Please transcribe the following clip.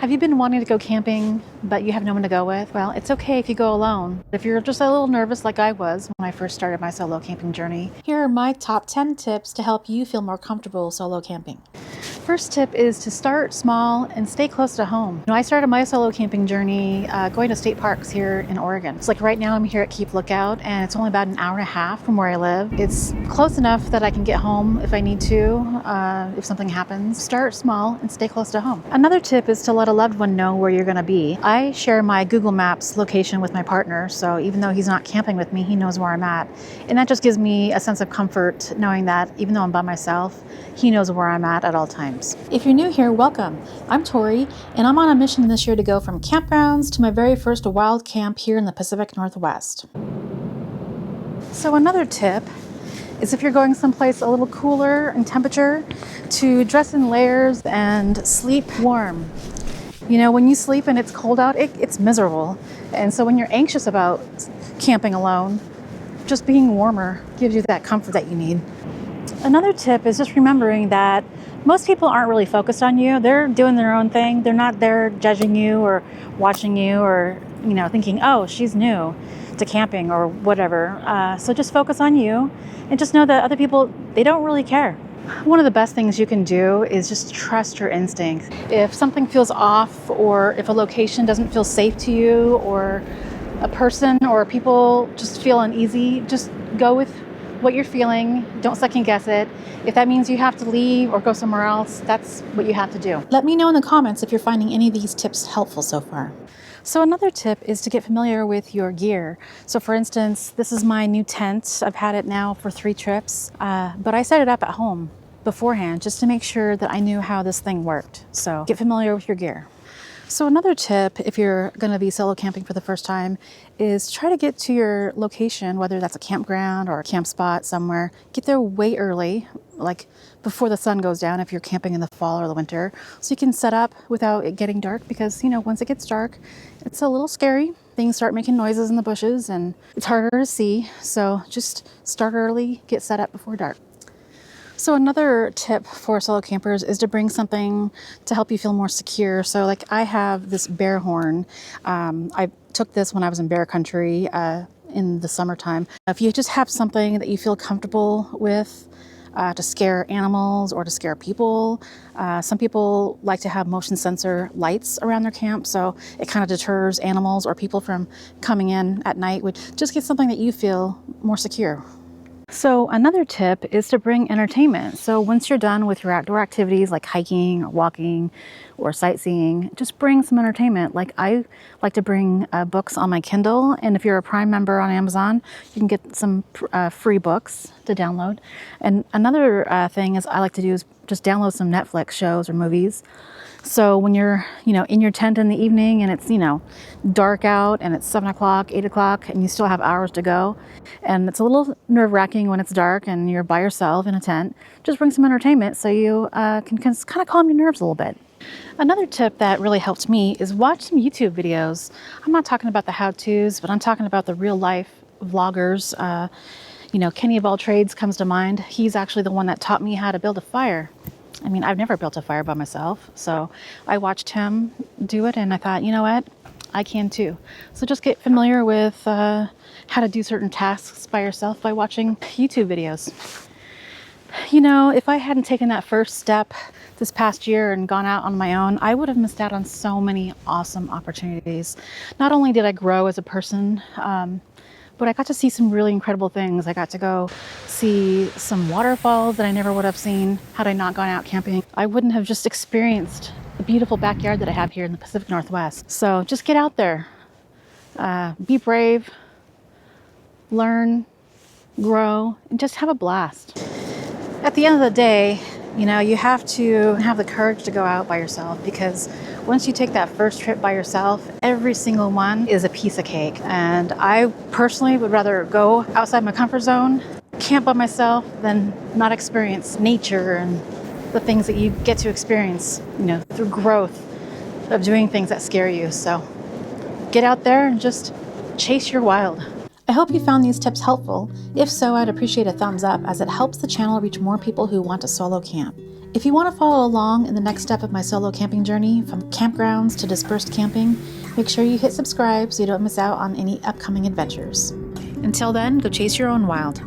Have you been wanting to go camping, but you have no one to go with? Well, it's okay if you go alone. If you're just a little nervous like I was when I first started my solo camping journey, here are my top 10 tips to help you feel more comfortable solo camping. First tip is to start small and stay close to home. I started my solo camping journey going to state parks here in Oregon. It's like right now I'm here at Keep Lookout, and it's only about an hour and a half from where I live. It's close enough that I can get home if I need to, if something happens. Start small and stay close to home. Another tip is to let a loved one know where you're going to be. I share my Google Maps location with my partner, so even though he's not camping with me, he knows where I'm at. And that just gives me a sense of comfort knowing that even though I'm by myself, he knows where I'm at all times. If you're new here, welcome. I'm Tori, and I'm on a mission this year to go from campgrounds to my very first wild camp here in the Pacific Northwest. So another tip is if you're going someplace a little cooler in temperature, to dress in layers and sleep warm. You know, when you sleep and it's cold out, it's miserable. And so when you're anxious about camping alone, just being warmer gives you that comfort that you need. Another tip is just remembering that most people aren't really focused on you. They're doing their own thing. They're not there judging you or watching you or, thinking, oh, she's new to camping or whatever. So just focus on you and just know that other people, they don't really care. One of the best things you can do is just trust your instincts. If something feels off, or if a location doesn't feel safe to you, or a person or people just feel uneasy, just go with what you're feeling. Don't second guess it. If that means you have to leave or go somewhere else, that's what you have to do. Let me know in the comments if you're finding any of these tips helpful so far. So another tip is to get familiar with your gear. So for instance, this is my new tent. I've had it now for 3 trips, but I set it up at home beforehand just to make sure that I knew how this thing worked. So get familiar with your gear. So another tip, if you're going to be solo camping for the first time, is try to get to your location, whether that's a campground or a camp spot somewhere. Get there way early, like before the sun goes down if you're camping in the fall or the winter, so you can set up without it getting dark, because, once it gets dark, it's a little scary. Things start making noises in the bushes and it's harder to see. So just start early, get set up before dark. So another tip for solo campers is to bring something to help you feel more secure. So like I have this bear horn. I took this when I was in bear country in the summertime. If you just have something that you feel comfortable with to scare animals or to scare people. Some people like to have motion sensor lights around their camp, so it kind of deters animals or people from coming in at night. Just get something that you feel more secure. So another tip is to bring entertainment. So once you're done with your outdoor activities like hiking or walking or sightseeing, just bring some entertainment. Like I like to bring books on my Kindle, and if you're a Prime member on Amazon, you can get some free books to download. And another thing is I like to do is just download some Netflix shows or movies. So when you're, in your tent in the evening and it's, dark out and it's 7 o'clock, 8 o'clock, and you still have hours to go, and it's a little nerve-wracking when it's dark and you're by yourself in a tent, just bring some entertainment so you can kind of calm your nerves a little bit. Another tip that really helped me is watch some YouTube videos. I'm not talking about the how-tos, but I'm talking about the real-life vloggers. Kenny of All Trades comes to mind. He's actually the one that taught me how to build a fire. I've never built a fire by myself, so I watched him do it and I thought, you know what, I can too. So just get familiar with how to do certain tasks by yourself by watching YouTube videos. If I hadn't taken that first step this past year and gone out on my own, I would have missed out on so many awesome opportunities. Not only did I grow as a person, but I got to see some really incredible things. I got to go see some waterfalls that I never would have seen had I not gone out camping. I wouldn't have just experienced the beautiful backyard that I have here in the Pacific Northwest. So just get out there, be brave, learn, grow, and just have a blast. At the end of the day, you have to have the courage to go out by yourself, because once you take that first trip by yourself, every single one is a piece of cake. And I personally would rather go outside my comfort zone, camp by myself, than not experience nature and the things that you get to experience, through growth of doing things that scare you. So get out there and just chase your wild. I hope you found these tips helpful. If so, I'd appreciate a thumbs up, as it helps the channel reach more people who want to solo camp. If you want to follow along in the next step of my solo camping journey, from campgrounds to dispersed camping, make sure you hit subscribe so you don't miss out on any upcoming adventures. Until then, go chase your own wild.